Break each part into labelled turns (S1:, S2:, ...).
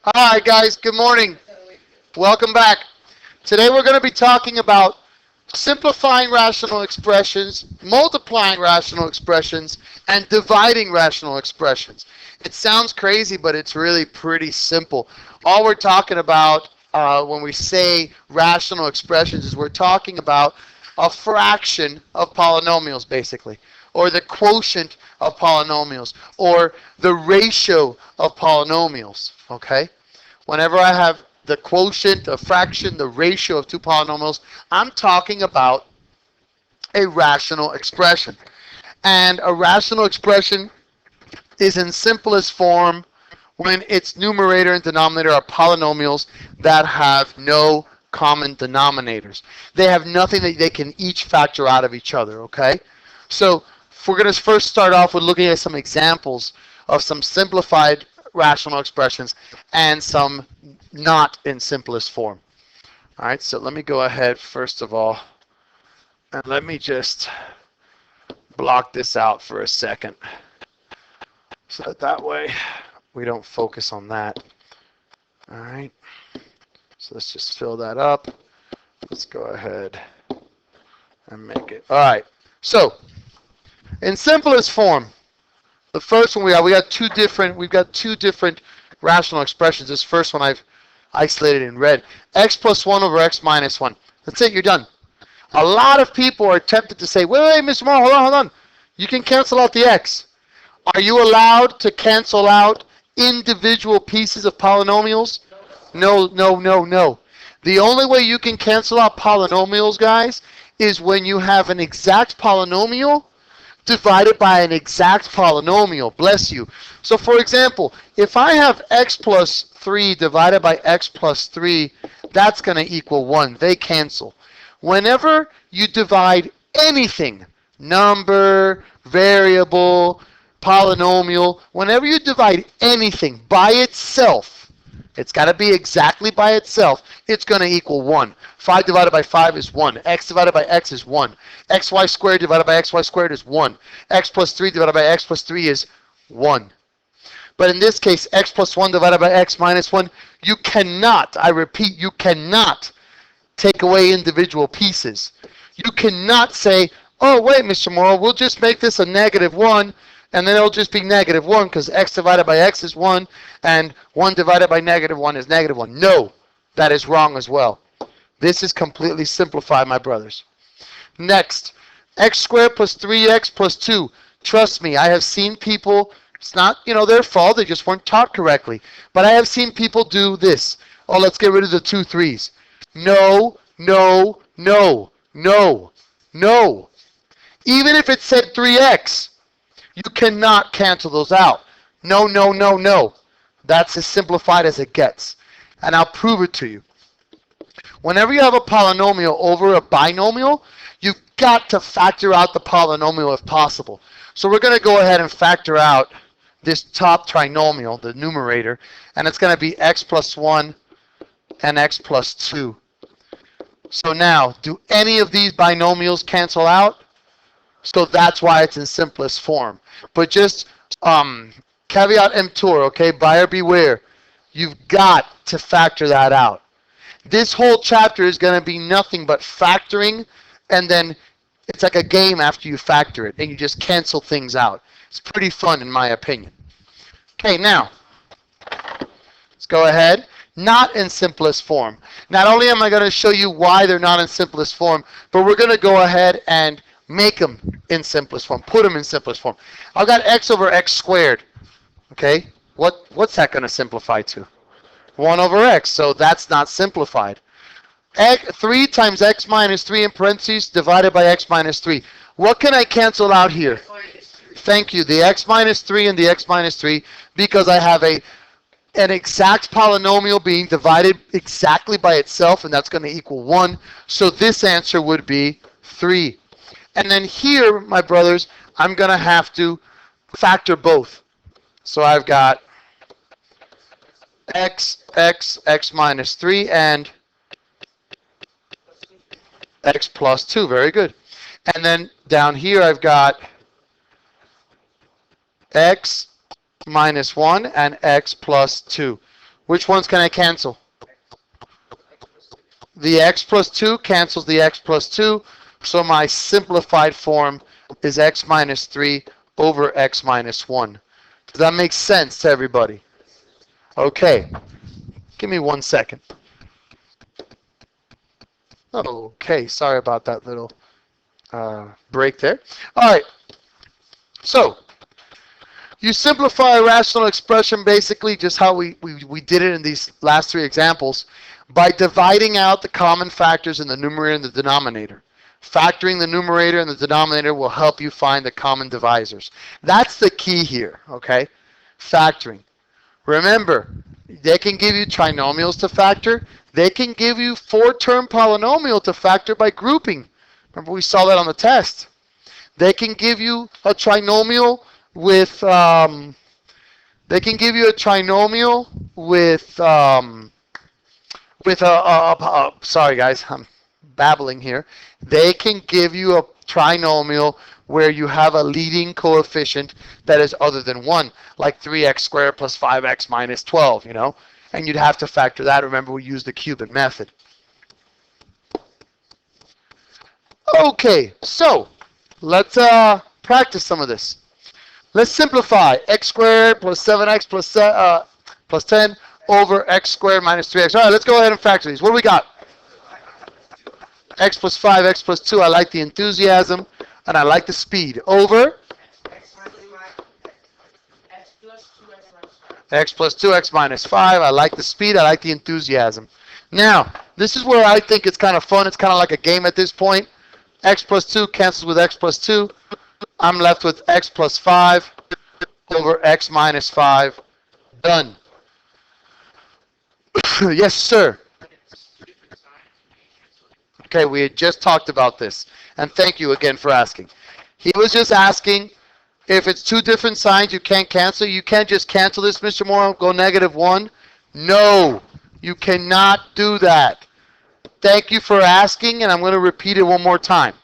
S1: Hi guys, good morning. Welcome back. Today we're going to be talking about simplifying rational expressions, multiplying rational expressions, and dividing rational expressions. It sounds crazy, but it's really pretty simple. All we're talking about when we say rational expressions is we're talking about a fraction of polynomials, basically, or the quotient of polynomials, or the ratio of polynomials, okay? Whenever I have the quotient, a fraction, the ratio of two polynomials, I'm talking about a rational expression. And a rational expression is in simplest form when its numerator and denominator are polynomials that have no common denominators. They have nothing that they can each factor out of each other, okay? So we're going to first start off with looking at some examples of some simplified rational expressions and some not in simplest form. All right, so let me go ahead first of all, and let me just block this out for a second so that way we don't focus on that. All right, so let's just fill that up. Let's go ahead and make it. All right, so in simplest form, the first one we've got two different rational expressions. This first one I've isolated in red. X plus 1 over x minus 1. That's it, you're done. A lot of people are tempted to say, wait, Mr. Morrow, hold on. You can cancel out the x. Are you allowed to cancel out individual pieces of polynomials? No. The only way you can cancel out polynomials, guys, is when you have an exact polynomial divided by an exact polynomial. Bless you. So for example, if I have x plus 3 divided by x plus 3, that's going to equal 1. They cancel. Whenever you divide anything, number, variable, polynomial, whenever you divide anything by itself, it's got to be exactly by itself, it's going to equal 1. 5 divided by 5 is 1. X divided by x is 1. Xy squared divided by xy squared is 1. X plus 3 divided by x plus 3 is 1. But in this case, x plus 1 divided by x minus 1, you cannot, I repeat, you cannot take away individual pieces. You cannot say, oh, wait, Mr. Morrow, we'll just make this a negative 1, and then it'll just be negative 1 because x divided by x is 1, and 1 divided by negative 1 is negative 1. No, that is wrong as well. This is completely simplified, my brothers. Next, x squared plus 3x plus 2. Trust me, I have seen people, it's not, their fault, they just weren't taught correctly. But I have seen people do this. Oh, let's get rid of the 2 3's. No. Even if it said 3x, you cannot cancel those out. No. That's as simplified as it gets. And I'll prove it to you. Whenever you have a polynomial over a binomial, you've got to factor out the polynomial if possible. So we're going to go ahead and factor out this top trinomial, the numerator, and it's going to be x plus 1 and x plus 2. So now, do any of these binomials cancel out? So that's why it's in simplest form. But just caveat emptor, okay? Buyer beware. You've got to factor that out. This whole chapter is going to be nothing but factoring, and then it's like a game after you factor it, and you just cancel things out. It's pretty fun, in my opinion. Okay, now, let's go ahead. Not in simplest form. Not only am I going to show you why they're not in simplest form, but we're going to go ahead and make them in simplest form. Put them in simplest form. I've got x over x squared. Okay, what's that going to simplify to? 1 over x, so that's not simplified. 3 times x minus 3 in parentheses divided by x minus 3. What can I cancel out here? Thank you, the x minus 3 and the x minus 3, because I have an exact polynomial being divided exactly by itself, and that's going to equal 1. So this answer would be 3. And then here, my brothers, I'm going to have to factor both. So I've got x minus 3, and x plus 2. Very good. And then down here, I've got x minus 1 and x plus 2. Which ones can I cancel? The x plus 2 cancels the x plus 2, so my simplified form is x minus 3 over x minus 1. Does that make sense to everybody? Okay. Give me 1 second. Okay, sorry about that little break there. All right. So, you simplify a rational expression basically just how we did it in these last 3 examples by dividing out the common factors in the numerator and the denominator. Factoring the numerator and the denominator will help you find the common divisors. That's the key here, okay? Factoring. Remember, they can give you trinomials to factor. They can give you 4-term polynomial to factor by grouping. Remember we saw that on the test. They can give you a trinomial with sorry guys, I'm babbling here. They can give you a trinomial where you have a leading coefficient that is other than 1, like 3x squared plus 5x minus 12, you know? And you'd have to factor that. Remember, we use the cubic method. Okay, so let's practice some of this. Let's simplify. X squared plus 7x plus 10 over x squared minus 3x. All right, let's go ahead and factor these. What do we got? X plus 5, x plus 2. I like the enthusiasm, and I like the speed. Over x plus 2x minus 5. I like the speed. I like the enthusiasm. Now, this is where I think it's kind of fun. It's kind of like a game at this point. X plus 2 cancels with x plus 2. I'm left with x plus 5 over x minus 5. Done. Yes, sir. Okay, we had just talked about this. And thank you again for asking. He was just asking if it's 2 different signs you can't cancel. You can't just cancel this, Mr. Moore, go -1. No, you cannot do that. Thank you for asking, and I'm going to repeat it one more time.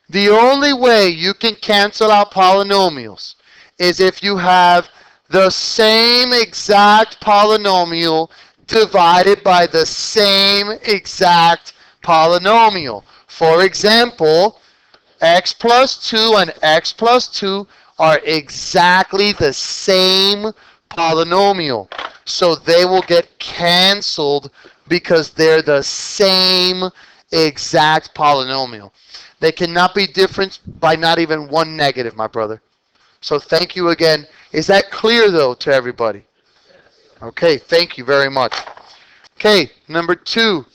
S1: The only way you can cancel out polynomials is if you have the same exact polynomial divided by the same exact polynomial. For example, x plus 2 and x plus 2 are exactly the same polynomial. So they will get canceled because they're the same exact polynomial. They cannot be different by not even 1 negative, my brother. So thank you again. Is that clear, though, to everybody? Okay, thank you very much. Okay, number 2.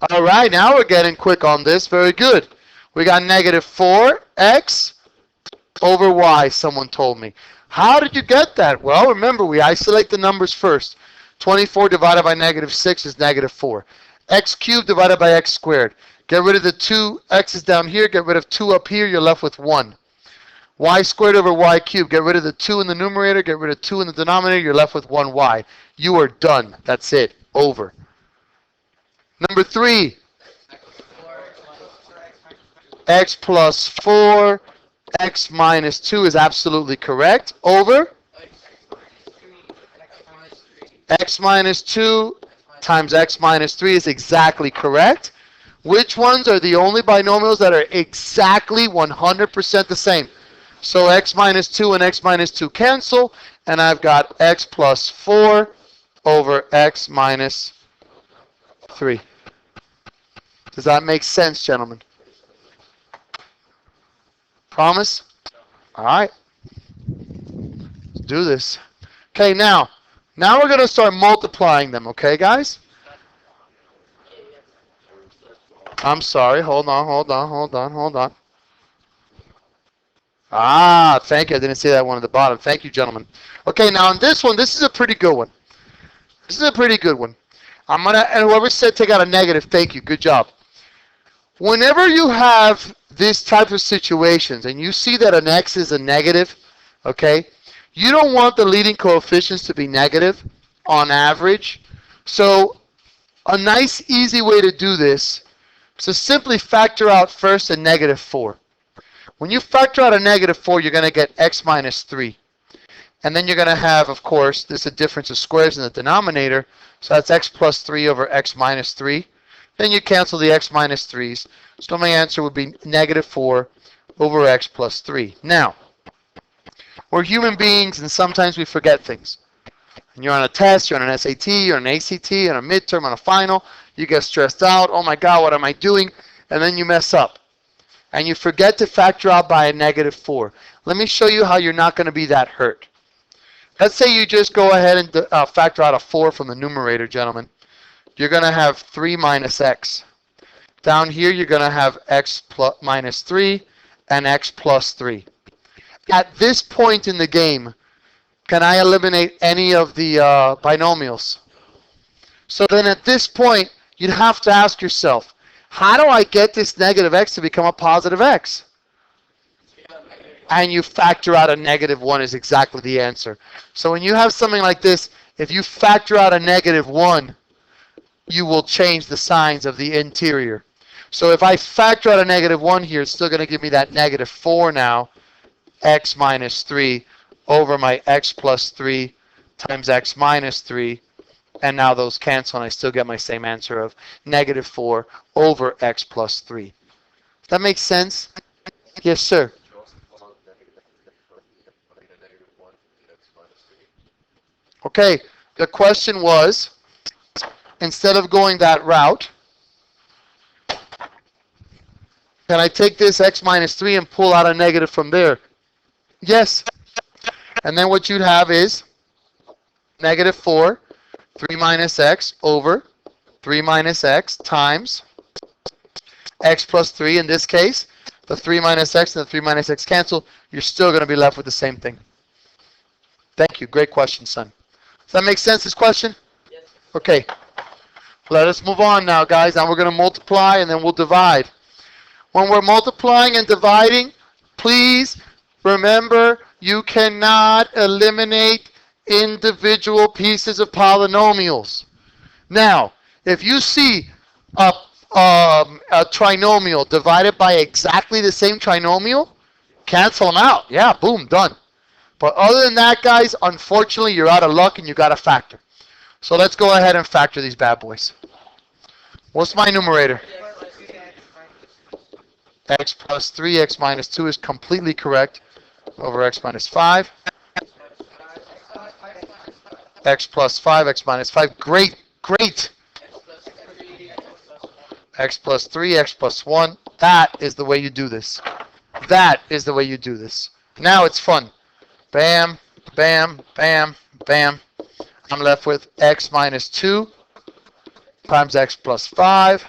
S1: All right, now we're getting quick on this. Very good. We got -4x over y, someone told me. How did you get that? Well, remember, we isolate the numbers first. 24 divided by -6 is -4. X cubed divided by x squared. Get rid of the 2 x's down here. Get rid of 2 up here. You're left with 1. Y squared over y cubed. Get rid of the 2 in the numerator. Get rid of 2 in the denominator. You're left with 1y. You are done. That's it. Over. Number 3. X plus 4. X minus 2 is absolutely correct. Over. X minus 2 times x minus 3 is exactly correct. Which ones are the only binomials that are exactly 100% the same? So x minus 2 and x minus 2 cancel, and I've got x plus 4 over x minus 3. Does that make sense, gentlemen? Promise? All right. Let's do this. Okay, now we're going to start multiplying them, okay, guys? I'm sorry. Hold on. Ah, thank you. I didn't see that one at the bottom. Thank you, gentlemen. Okay, now on this one, this is a pretty good one. And whoever said take out a negative, thank you. Good job. Whenever you have this type of situations and you see that an x is a negative, okay, you don't want the leading coefficients to be negative on average. So a nice, easy way to do this is to simply factor out first a -4. When you factor out a -4, you're going to get x minus 3. And then you're going to have, of course, this is a difference of squares in the denominator. So that's x plus 3 over x minus 3. Then you cancel the x minus 3's. So my answer would be negative 4 over x plus 3. Now, we're human beings, and sometimes we forget things. And you're on a test, you're on an SAT, you're on an ACT, on a midterm, on a final. You get stressed out. Oh my God, what am I doing? And then you mess up. And you forget to factor out by a negative 4. Let me show you how you're not going to be that hurt. Let's say you just go ahead and factor out a 4 from the numerator, gentlemen. You're going to have 3 minus x. Down here, you're going to have x plus minus 3 and x plus 3. At this point in the game, can I eliminate any of the binomials? So then at this point, you'd have to ask yourself, how do I get this negative x to become a positive x? And you factor out a negative 1 is exactly the answer. So when you have something like this, if you factor out a negative 1, you will change the signs of the interior. So if I factor out a negative 1 here, it's still going to give me that negative 4 now, x minus 3 over my x plus 3 times x minus 3. And now those cancel, and I still get my same answer of negative 4 over x plus 3. Does that make sense? Yes, sir. Okay, the question was, instead of going that route, can I take this x minus 3 and pull out a negative from there? Yes. And then what you'd have is negative 4, 3 minus x over 3 minus x times x plus 3. In this case, the 3 minus x and the 3 minus x cancel. You're still going to be left with the same thing. Thank you. Great question, son. Does that make sense, this question? Yes. Okay. Let us move on now, guys. Now we're going to multiply and then we'll divide. When we're multiplying and dividing, please remember you cannot eliminate individual pieces of polynomials. Now, if you see a trinomial divided by exactly the same trinomial, cancel them out. Yeah, boom, done. But other than that, guys, unfortunately, you're out of luck and you got to factor. So let's go ahead and factor these bad boys. What's my numerator? X plus 3, x minus 2 is completely correct over x minus 5. X plus 5, x minus 5. Great, great. X plus 3, x plus 1. That is the way you do this. That is the way you do this. Now it's fun. Bam, bam, bam, bam. I'm left with x minus 2 times x plus 5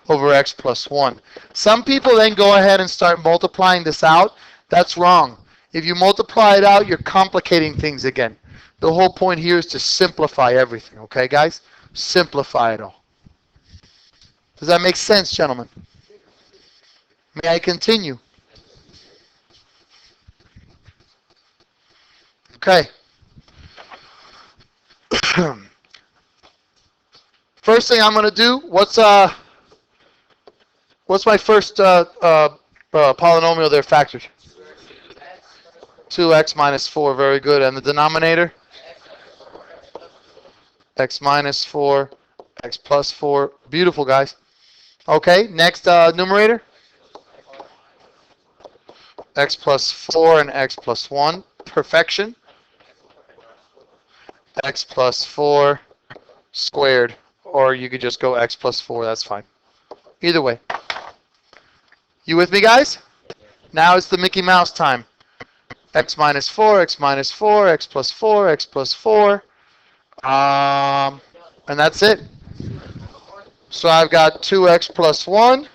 S1: over x plus 1. Some people then go ahead and start multiplying this out. That's wrong. If you multiply it out, you're complicating things again. The whole point here is to simplify everything, okay, guys? Simplify it all. Does that make sense, gentlemen? May I continue? Okay. First thing I'm going to do, what's my first polynomial there factored? 2x minus 4, very good. And the denominator? X minus 4, x plus 4. Beautiful, guys. Okay, next numerator? X plus 4 and x plus 1. Perfection. X plus 4 squared. Or you could just go x plus 4, that's fine. Either way. You with me, guys? Now it's the Mickey Mouse time. X minus 4, x minus 4, x plus 4, x plus 4. And that's it. So I've got 2x plus 1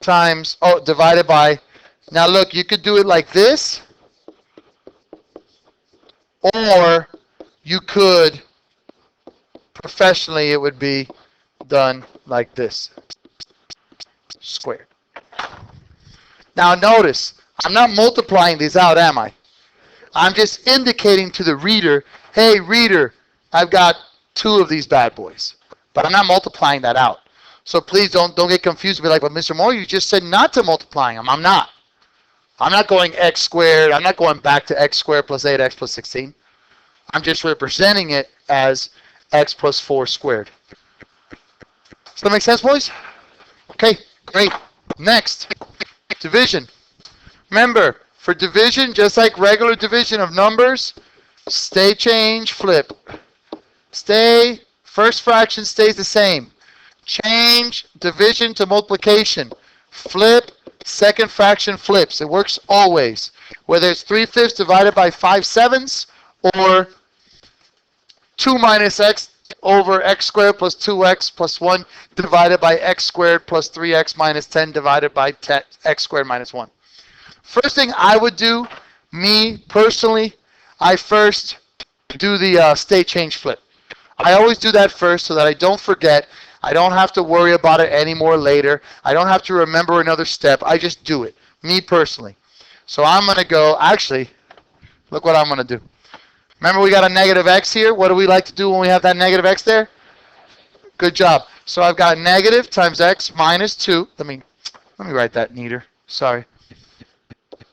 S1: times, divided by, now look, you could do it like this, or you could, professionally, it would be done like this, squared. Now notice, I'm not multiplying these out, am I? I'm just indicating to the reader, hey, reader, I've got 2 of these bad boys. But I'm not multiplying that out. So please don't get confused and be like, but Mr. Moore, you just said not to multiply them. I'm not. I'm not going x squared. I'm not going back to x squared plus 8x plus 16. I'm just representing it as x plus 4 squared. Does that make sense, boys? Okay, great. Next, division. Remember, for division, just like regular division of numbers, stay, change, flip. Stay, first fraction stays the same. Change division to multiplication. Flip, second fraction flips. It works always. Whether it's 3/5 divided by 5/7 or 2 minus x over x squared plus 2x plus 1 divided by x squared plus 3x minus 10 divided by x squared minus 1. First thing I would do, me personally, I first do the state change flip. I always do that first so that I don't forget. I don't have to worry about it anymore later. I don't have to remember another step. I just do it, me personally. So I'm going to go, actually, look what I'm going to do. Remember we got a negative x here? What do we like to do when we have that negative x there? Good job. So I've got negative times x minus 2. Let me write that neater. Sorry.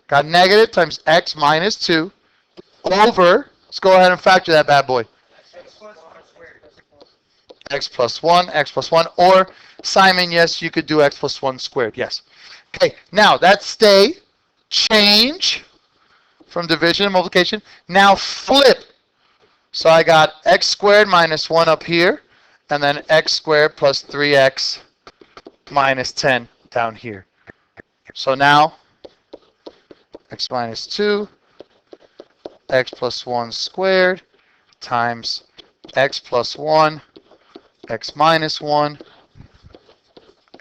S1: Got negative times x minus 2 over, let's go ahead and factor that bad boy. X plus 1, or Simon, yes, you could do x plus 1 squared, yes. Okay, now that's stay, change from division and multiplication. Now flip. So I got x squared minus 1 up here, and then x squared plus 3x minus 10 down here. So now x minus 2, x plus 1 squared times x plus 1, x minus 1,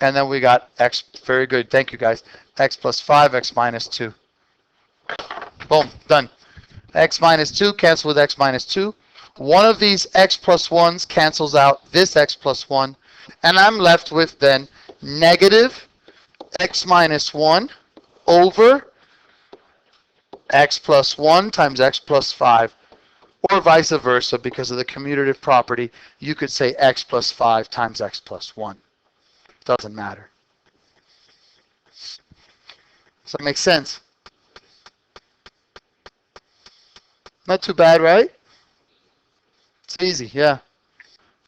S1: and then we got x, very good, thank you guys, x plus 5, x minus 2. Boom, done. X minus 2 cancel with x minus 2. One of these x plus 1s cancels out this x plus 1, and I'm left with then negative x minus 1 over x plus 1 times x plus 5, or vice versa. Because of the commutative property, you could say x plus 5 times x plus 1. Doesn't matter. Does that make sense? Not too bad, right? It's easy, yeah.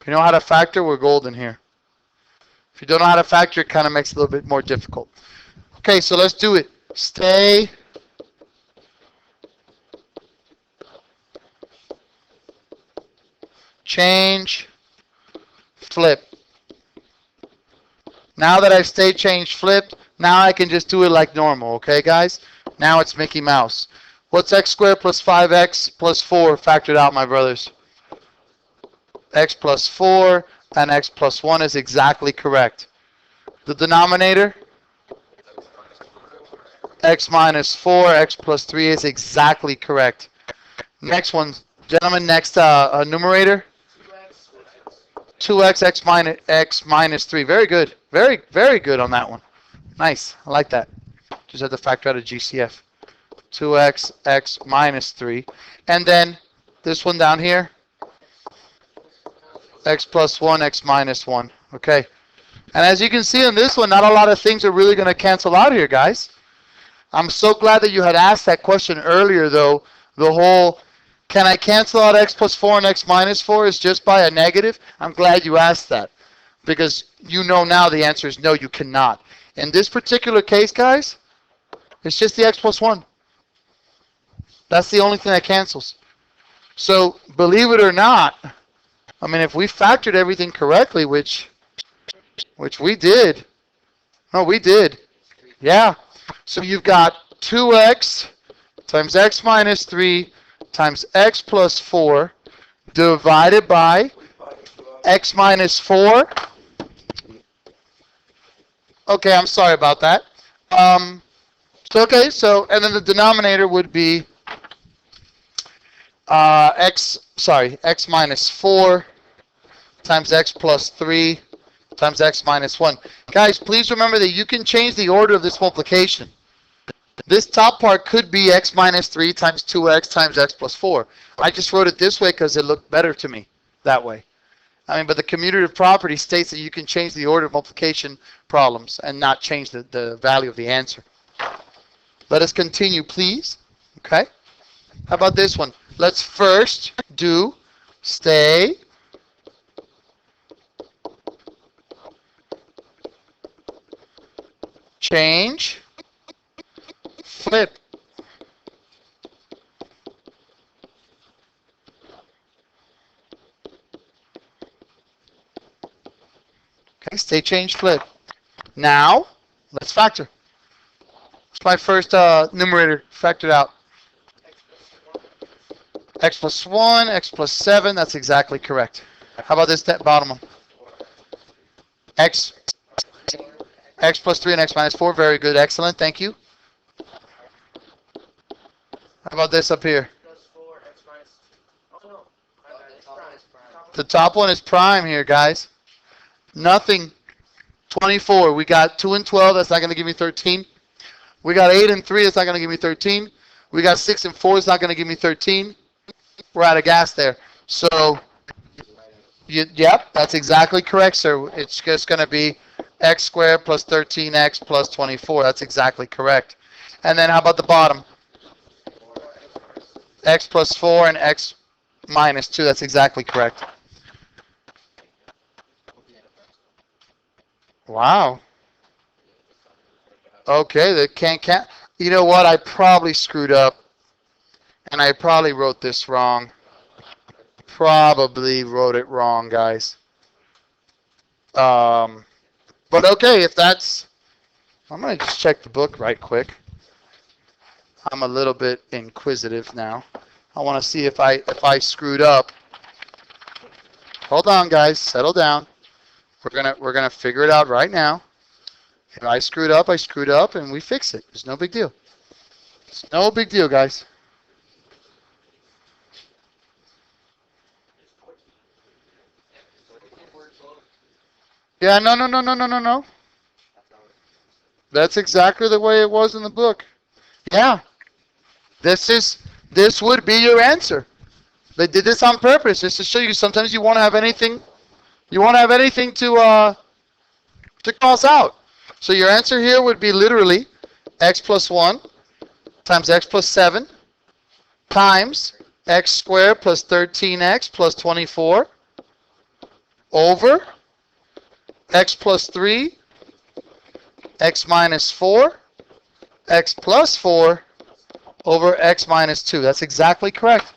S1: If you know how to factor, we're golden here. If you don't know how to factor, it kind of makes it a little bit more difficult. Okay, so let's do it. Stay. Change. Flip. Now that I've stayed, changed, flipped, now I can just do it like normal, okay, guys? Now it's Mickey Mouse. What's x squared plus 5x plus 4 factored out, my brothers? X plus 4 and x plus 1 is exactly correct. The denominator? X minus 4, x plus 3 is exactly correct. Next one, gentlemen, next numerator? 2x, x minus 3. Very good. Very, very good on that one. Nice. I like that. Just had to factor out a GCF. 2x, x minus 3. And then this one down here, x plus 1, x minus 1. Okay. And as you can see on this one, not a lot of things are really going to cancel out here, guys. I'm so glad that you had asked that question earlier, though. The whole, can I cancel out x plus 4 and x minus 4 is just by a negative? I'm glad you asked that. Because you know now the answer is no, you cannot. In this particular case, guys, it's just the x plus 1. That's the only thing that cancels. So, believe it or not, I mean, if we factored everything correctly, which we did. No, we did. Yeah. So you've got 2x times x minus 3 times x plus 4 divided by x minus 4. Okay, I'm sorry about that. And then the denominator would be x minus 4 times x plus 3 times x minus 1. Guys, please remember that you can change the order of this multiplication. This top part could be x minus 3 times 2x times x plus 4. I just wrote it this way because it looked better to me that way. I mean, but the commutative property states that you can change the order of multiplication problems and not change the value of the answer. Let us continue, please. Okay? How about this one? Let's first do stay, change, flip. Okay, stay, change, flip. Now, let's factor. What's my first numerator factored out? X plus 1, x plus 7. That's exactly correct. How about this bottom one? X plus 3 and x minus 4. Very good. Excellent. Thank you. How about this up here? The top one is prime here, guys. Nothing. 24. We got 2 and 12. That's not going to give me 13. We got 8 and 3. That's not going to give me 13. We got 6 and 4. It's not going to give me 13. We're out of gas there. So, yep, that's exactly correct, sir. It's just going to be x squared plus 13x plus 24. That's exactly correct. And then how about the bottom? X plus 4 and x minus 2. That's exactly correct. Wow. Okay, the can't. You know what? I probably screwed up. And I probably wrote this wrong. Probably wrote it wrong, guys. But okay, if that's... I'm going to just check the book right quick. I'm a little bit inquisitive now. I want to see if I screwed up. Hold on, guys. Settle down. We're gonna figure it out right now. If I screwed up, I screwed up, and we fix it. It's no big deal. It's no big deal, guys. Yeah, no. That's exactly the way it was in the book. Yeah. This would be your answer. They did this on purpose just to show you sometimes you won't have anything to cross out. So your answer here would be literally x plus 1 times x plus 7 times x squared plus 13x plus 24 over x plus 3, x minus 4, x plus 4 over x minus 2. That's exactly correct.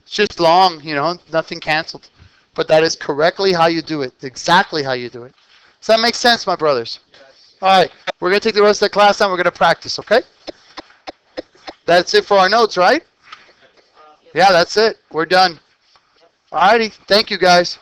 S1: It's just long, nothing canceled. But that is correctly how you do it. Exactly how you do it. Does that make sense, my brothers? All right. We're going to take the rest of the class and we're going to practice, okay? That's it for our notes, right? Yeah, that's it. We're done. All righty. Thank you, guys.